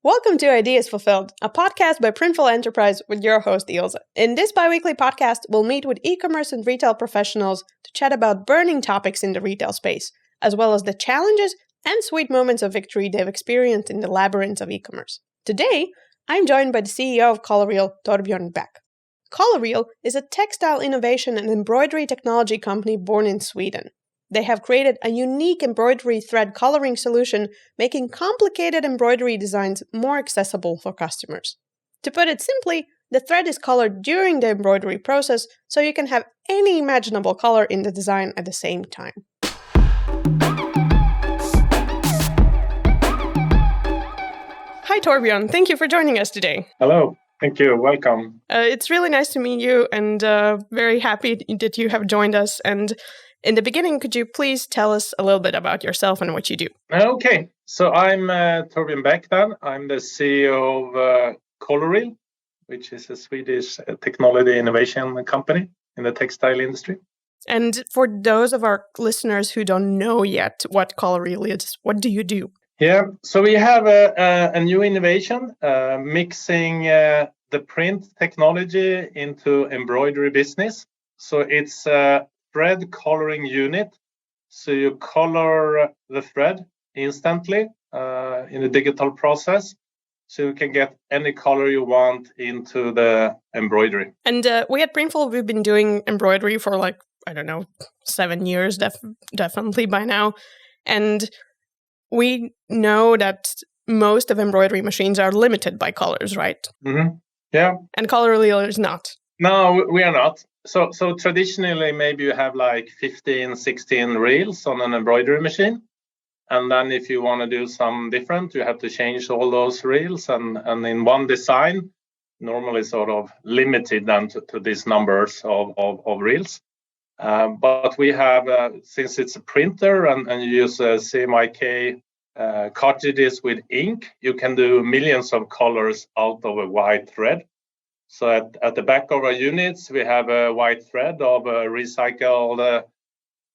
Welcome to Ideas Fulfilled, a podcast by Printful Enterprise with your host, Ilse. In this bi-weekly podcast, we'll meet with e-commerce and retail professionals to chat about burning topics in the retail space, as well as the challenges and sweet moments of victory they've experienced in the labyrinth of e-commerce. Today, I'm joined by the CEO of Colourreel, Torbjörn Beck. Colourreel is a textile innovation and embroidery technology company born in Sweden. They have created a unique embroidery thread coloring solution, making complicated embroidery designs more accessible for customers. To put it simply, the thread is colored during the embroidery process, so you can have any imaginable color in the design at the same time. Hi Torbjörn, thank you for joining us today. Hello, thank you, welcome. It's really nice to meet you and very happy that you have joined us. And in the beginning, could you please tell us a little bit about yourself and what you do? Okay, so I'm Torbjörn Beck then. I'm the CEO of Colourreel, which is a Swedish technology innovation company in the textile industry. And for those of our listeners who don't know yet what Colourreel is, what do you do? Yeah, so we have a new innovation, mixing the print technology into embroidery business. So it's thread coloring unit. So you color the thread instantly in a digital process. So you can get any color you want into the embroidery. And we at Printful, we've been doing embroidery for 7 years, definitely by now. And we know that most of embroidery machines are limited by colors, right? Mm-hmm. Yeah. And Colourreel is not. No, we are not. So traditionally, maybe you have 15, 16 reels on an embroidery machine. And then if you want to do some different, you have to change all those reels. And in one design, normally sort of limited then to these numbers of reels. But we have, since it's a printer and you use CMYK cartridges with ink, you can do millions of colors out of a white thread. So at the back of our units, we have a white thread of recycled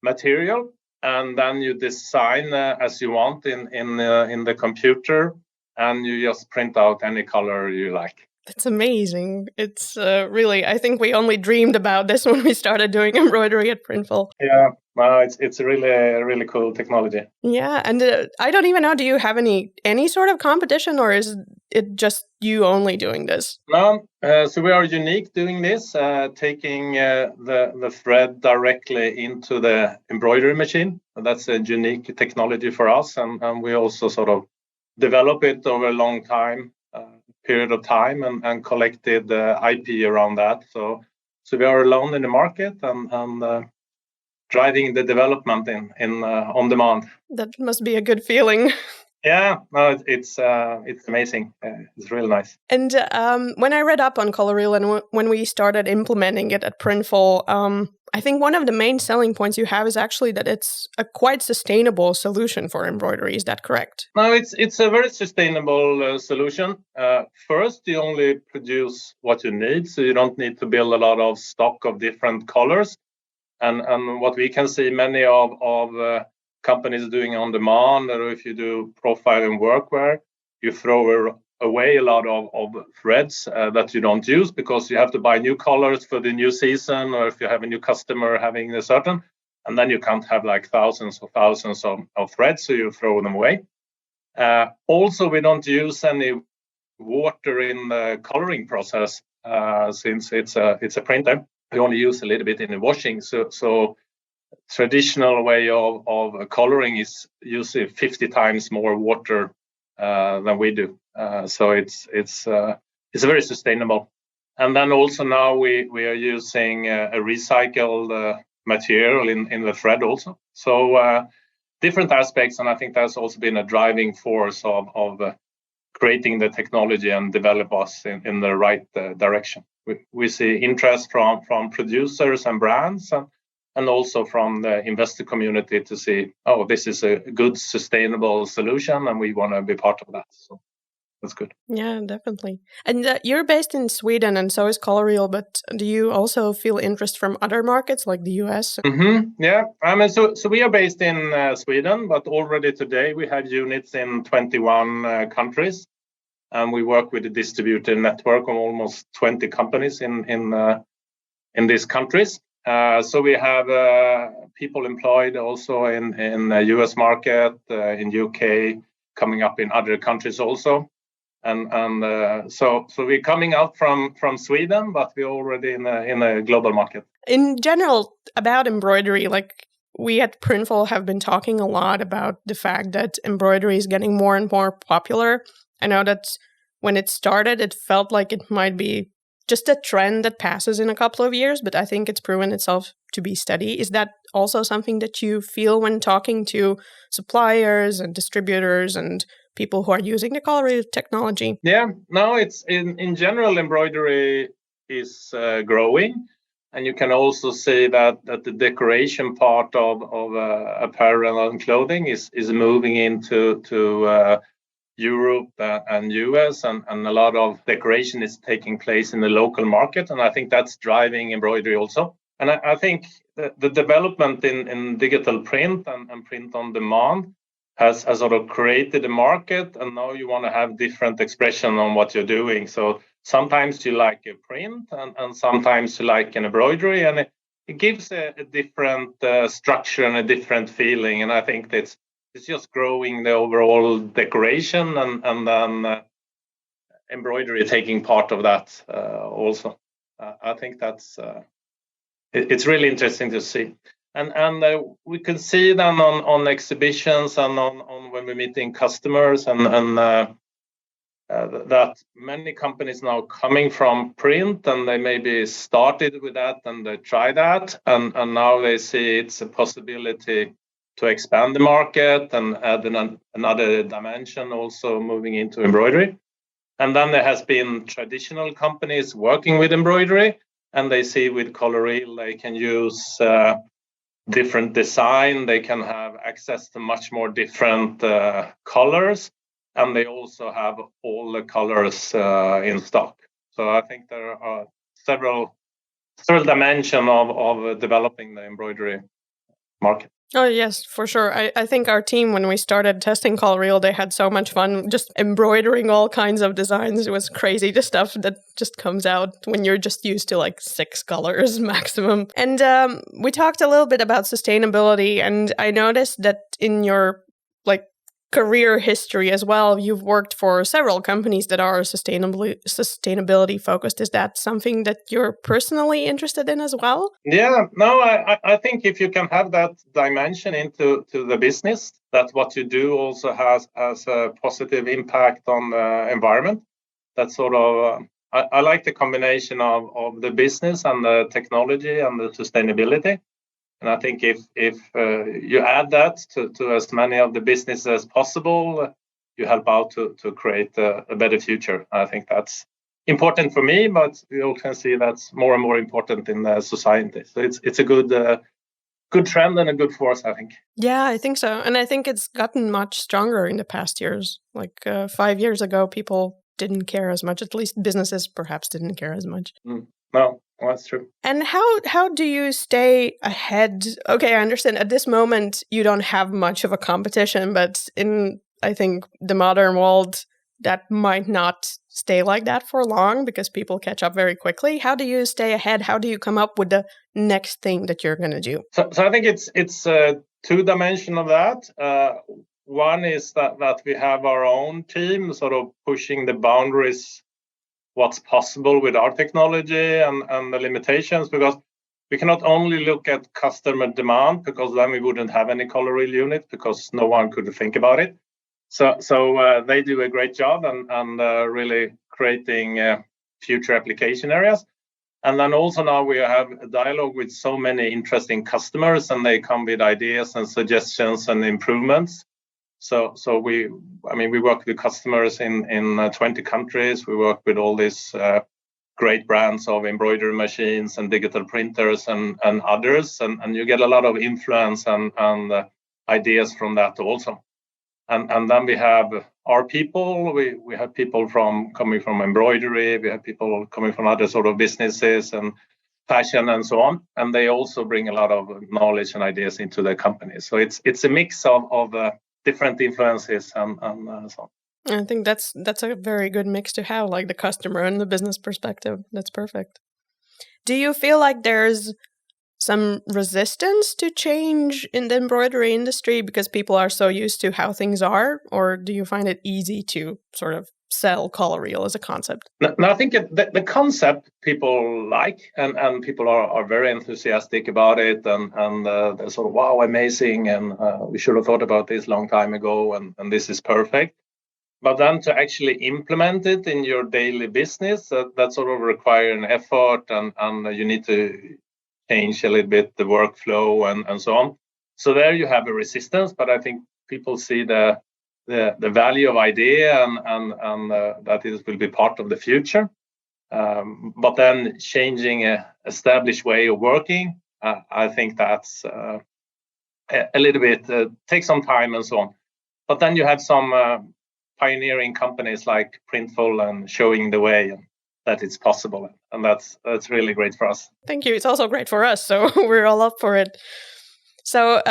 material, and then you design as you want in the computer, and you just print out any color you like. That's amazing. It's really, I think we only dreamed about this when we started doing embroidery at Printful. Yeah, well, it's a really cool technology. Yeah, and I don't even know, do you have any sort of competition, or is it just you only doing this? No, so we are unique doing this, taking the thread directly into the embroidery machine. That's a unique technology for us, and we also sort of develop it over a long period of time and collected IP around that. So we are alone in the market and driving the development in on demand. That must be a good feeling. Yeah, no, it's amazing. It's really nice. And when I read up on Colourreel and when we started implementing it at Printful, I think one of the main selling points you have is actually that it's a quite sustainable solution for embroidery. Is that correct? No, it's a very sustainable solution. First, you only produce what you need, so you don't need to build a lot of stock of different colors. And what we can see many of companies doing on demand, or if you do profile and workwear, you throw away a lot of threads that you don't use because you have to buy new colors for the new season, or if you have a new customer having a certain, and then you can't have thousands of threads, so you throw them away. Also, we don't use any water in the coloring process since it's a printer. We only use a little bit in the washing. So traditional way of coloring is using 50 times more water than we do. So it's very sustainable. And then also now we are using a recycled material in the thread also. So different aspects, and I think that's also been a driving force of creating the technology and develop us in the right direction. We see interest from producers and brands and also from the investor community to see, this is a good sustainable solution and we want to be part of that. So that's good. Yeah, definitely. And you're based in Sweden and so is Colourreel, but do you also feel interest from other markets like the US? Mm-hmm. Yeah, so we are based in Sweden, but already today we have units in 21 countries. and we work with a distributed network of almost 20 companies in these countries. So we have people employed also in the US market, in UK, coming up in other countries also. So we're coming out from Sweden, but we're already in a global market. In general, about embroidery, like we at Printful have been talking a lot about the fact that embroidery is getting more and more popular. I know that when it started, it felt like it might be just a trend that passes in a couple of years, but I think it's proven itself to be steady. Is that also something that you feel when talking to suppliers and distributors and people who are using the color reel technology? Yeah, no, it's in general, embroidery is growing. And you can also see that the decoration part of apparel and clothing is moving into Europe and US, and a lot of decoration is taking place in the local market. And I think that's driving embroidery also. And I think the development in digital print and print on demand has sort of created a market, and now you want to have different expression on what you're doing. So sometimes you like a print, and sometimes you like an embroidery, and it gives a different structure and a different feeling. And I think that's it's just growing the overall decoration, and then embroidery taking part of that also. I think that's it's really interesting to see. And we can see them on exhibitions and on when we're meeting customers, and that many companies now coming from print, and they maybe started with that and they try that, and now they see it's a possibility to expand the market and add another dimension, also moving into embroidery. And then there has been traditional companies working with embroidery, and they see with color reel they can use different design, they can have access to much more different colors, and they also have all the colors in stock. So I think there are several dimensions of developing the embroidery market. Oh, yes, for sure. I think our team, when we started testing color reel, they had so much fun just embroidering all kinds of designs. It was crazy, the stuff that just comes out when you're just used to like 6 colors maximum. And we talked a little bit about sustainability, and I noticed that in your like career history as well, you've worked for several companies that are sustainability focused. Is that something that you're personally interested in as well? Yeah, no, I think if you can have that dimension into the business, that what you do also has a positive impact on the environment. That's sort of I like the combination of the business and the technology and the sustainability. And I think if you add that to as many of the businesses as possible, you help out to create a better future. I think that's important for me, but we all can see that's more and more important in the society. So it's a good trend and a good force, I think. Yeah, I think so. And I think it's gotten much stronger in the past years. Like 5 years ago, people didn't care as much. At least businesses perhaps didn't care as much. No. Well, that's true. And how do you stay ahead? Okay, I understand at this moment you don't have much of a competition, but in, I think, the modern world, that might not stay like that for long because people catch up very quickly. How do you stay ahead? How do you come up with the next thing that you're going to do? So I think it's two dimension of that. One is that we have our own team sort of pushing the boundaries, what's possible with our technology and the limitations, because we cannot only look at customer demand, because then we wouldn't have any color reel unit because no one could think about it. So they do a great job and really creating future application areas. And then also now we have a dialogue with so many interesting customers, and they come with ideas and suggestions and improvements. So we work with customers in 20 countries. We work with all these great brands of embroidery machines and digital printers and others, and you get a lot of influence and ideas from that also. And then we have our people. We have people coming from embroidery. We have people coming from other sort of businesses and fashion and so on. And they also bring a lot of knowledge and ideas into their company. So it's a mix of different influences and so on. I think that's a very good mix to have, like the customer and the business perspective. That's perfect. Do you feel like there's some resistance to change in the embroidery industry because people are so used to how things are, or do you find it easy to sort of sell Coloreel as a concept? No, I think the concept people like, and people are very enthusiastic about it, and they're sort of, wow, amazing, and we should have thought about this long time ago, and this is perfect. But then to actually implement it in your daily business, that sort of require an effort, and you need to change a little bit the workflow and so on. So there you have a resistance, but I think people see the value of idea, and that it will be part of the future. But then changing a established way of working, I think that's a little bit takes some time and so on. But then you have some pioneering companies like Printful and showing the way, and that it's possible, and that's really great for us. Thank you. It's also great for us, so we're all up for it. So,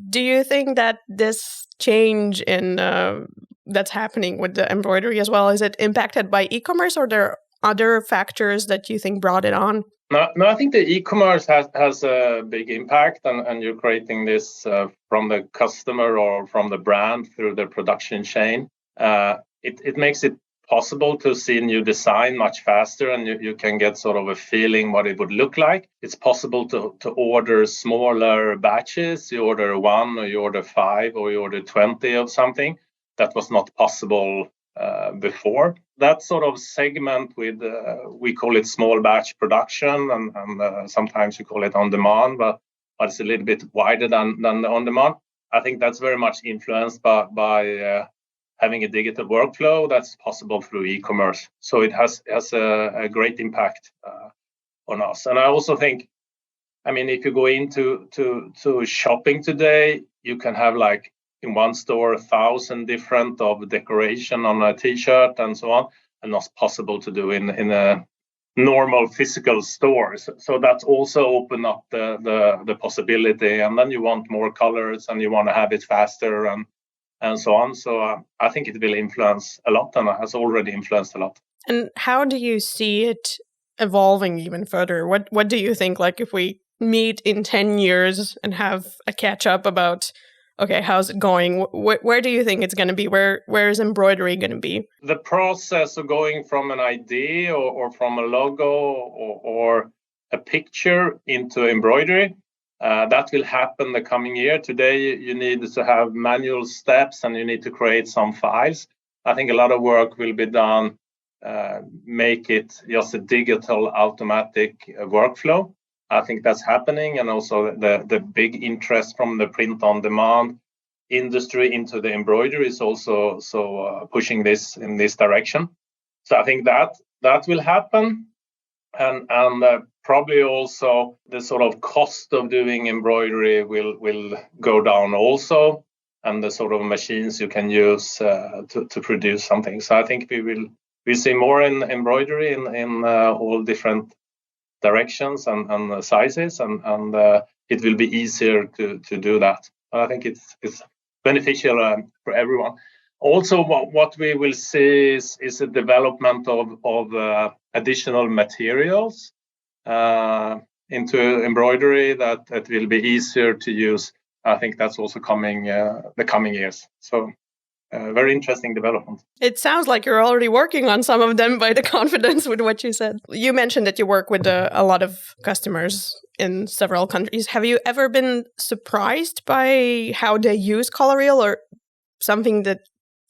do you think that this change in that's happening with the embroidery as well, is it impacted by e-commerce, or are there other factors that you think brought it on? No, I think the e-commerce has a big impact, and you're creating this from the customer or from the brand through the production chain. It makes it possible to see new design much faster, and you can get sort of a feeling what it would look like. It's possible to order smaller batches. You order 1, or you order 5, or you order 20 of something. That was not possible before. That sort of segment with, we call it small batch production, and sometimes we call it on demand, but it's a little bit wider than the on demand. I think that's very much influenced by having a digital workflow that's possible through e-commerce. So it has a great impact on us. And I also think, I mean, if you go into shopping today, you can have like in one store 1,000 different of decoration on a t-shirt and so on, and not possible to do in a normal physical store. So that's also open up the possibility. And then you want more colors, and you want to have it faster, and so on. So I think it will influence a lot, and has already influenced a lot. And how do you see it evolving even further? What do you think, like if we meet in 10 years and have a catch up about, okay, how's it going? Where do you think it's going to be? Where is embroidery going to be? The process of going from an idea or from a logo or a picture into embroidery, that will happen the coming year. Today, you need to have manual steps, and you need to create some files. I think a lot of work will be done, make it just a digital automatic workflow. I think that's happening, and also the big interest from the print on demand industry into the embroidery is also pushing this in this direction. So I think that will happen, and probably also the sort of cost of doing embroidery will go down also, and the sort of machines you can use to produce something. So I think we'll see more in embroidery in all different directions and sizes, and it will be easier to do that. And I think it's beneficial for everyone. Also, what we will see is a development of additional materials into embroidery that will be easier to use. I think that's also coming the coming years. So very interesting development. It sounds like you're already working on some of them by the confidence with what you said. You mentioned that you work with a lot of customers in several countries. Have you ever been surprised by how they use Coloreel, or something that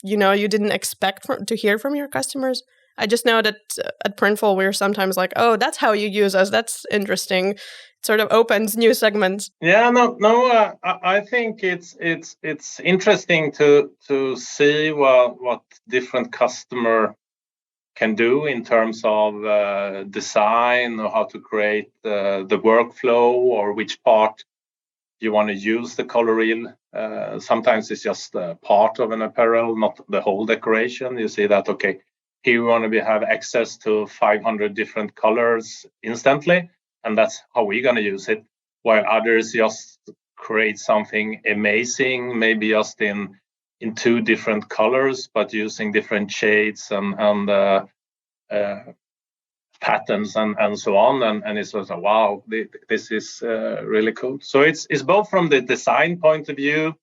you didn't expect to hear from your customers? I just know that at Printful, we're sometimes like, oh, that's how you use us. That's interesting. It sort of opens new segments. Yeah, no. I think it's interesting to see what different customer can do in terms of design, or how to create the workflow, or which part you want to use the Coloreel. Sometimes it's just part of an apparel, not the whole decoration. You see that, okay, here we want to have access to 500 different colors instantly, and that's how we're going to use it. While others just create something amazing, maybe just in in 2 different colors, but using different shades and patterns and so on. And it's also, wow, this is really cool. So it's both from the design point of view,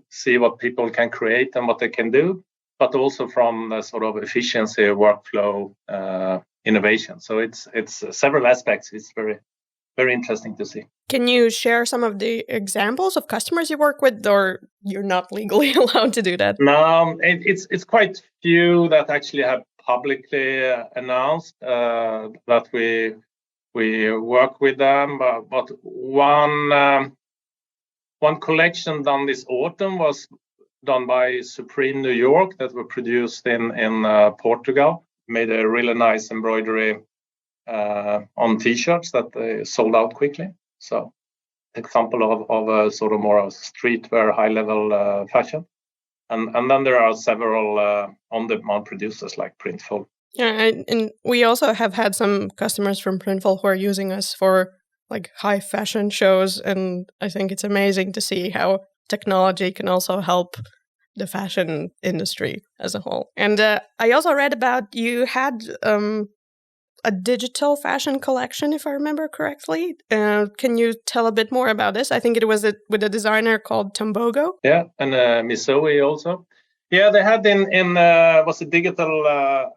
see what people can create and what they can do, but also from the sort of efficiency, workflow, innovation. So it's several aspects. It's very, very interesting to see. Can you share some of the examples of customers you work with, or you're not legally allowed to do that? No, it's quite few that actually have publicly announced that we work with them. But one collection done this autumn was done by Supreme New York that were produced in Portugal. Made a really nice embroidery on T-shirts that they sold out quickly. So, example of a sort of more of streetwear, high-level fashion. And then there are several on-demand producers like Printful. Yeah, and we also have had some customers from Printful who are using us for like high fashion shows, and I think it's amazing to see how technology can also help the fashion industry as a whole. And I also read about you had a digital fashion collection, if I remember correctly. Can you tell a bit more about this? I think it was with a designer called Tombogo. Yeah, and Misoi also. Yeah, they had in was a digital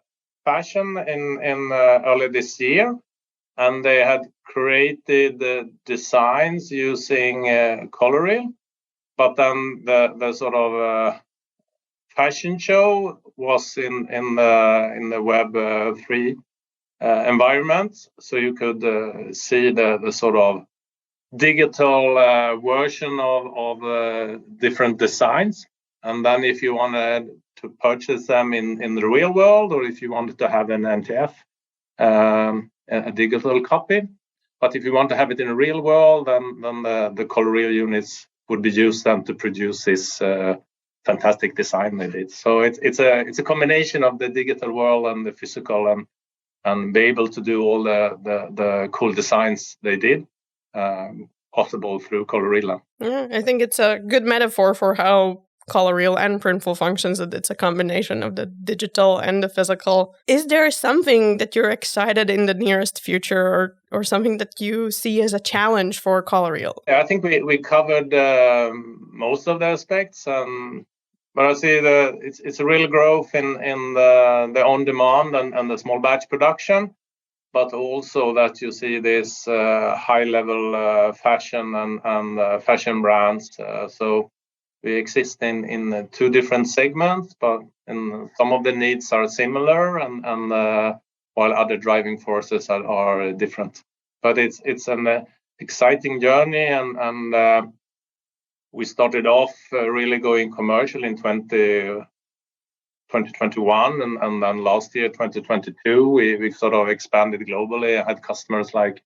fashion in early this year, and they had created designs using Coloreal, but then the sort of fashion show was in the Web3 environment, so you could see the sort of digital version of different designs, and then if you wanted to purchase them in the real world, or if you wanted to have an NTF, a digital copy. But if you want to have it in the real world, then the Coloreal units would be used then to produce this fantastic design they did. So it's a combination of the digital world and the physical, and be able to do all the cool designs they did possible through Coloreal. Yeah, I think it's a good metaphor for how Coloreal and Printful functions, that it's a combination of the digital and the physical. Is there something that you're excited in the nearest future, or something that you see as a challenge for Coloreal? Yeah, I think we covered most of the aspects, but I see it's a real growth in the on-demand and the small batch production, but also that you see this high-level fashion and fashion brands. So we exist in 2 different segments, but in some of the needs are similar, and while other driving forces are different. But it's an exciting journey, and we started off really going commercial in 2021, and then last year, 2022, we sort of expanded globally. I had customers like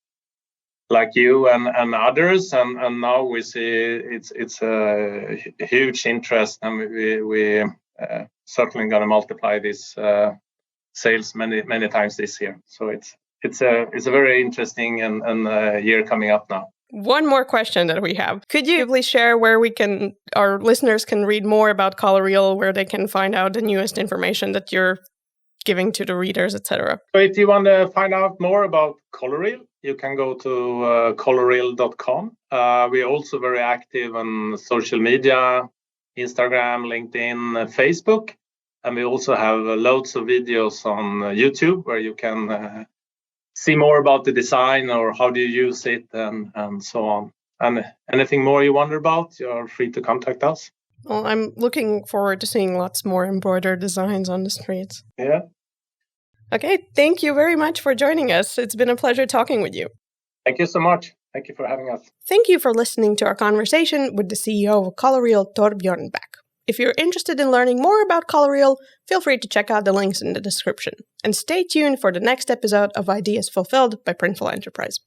you and others, and now we see it's a huge interest, and we certainly going to multiply this sales many times this year. So it's a very interesting and year coming up now. One more question that we have. Could you please share where our listeners can read more about Coloreal, where they can find out the newest information that you're giving to the readers, etc.? So if you want to find out more about Coloreal, you can go to coloreal.com. We're also very active on social media, Instagram, LinkedIn, Facebook. And we also have loads of videos on YouTube where you can see more about the design, or how do you use it, and so on. And anything more you wonder about, you're free to contact us. Well, I'm looking forward to seeing lots more embroidered designs on the streets. Yeah. Okay, thank you very much for joining us. It's been a pleasure talking with you. Thank you so much. Thank you for having us. Thank you for listening to our conversation with the CEO of Coloreal, Torbjörn Bäck. If you're interested in learning more about Coloreal, feel free to check out the links in the description. And stay tuned for the next episode of Ideas Fulfilled by Printful Enterprise.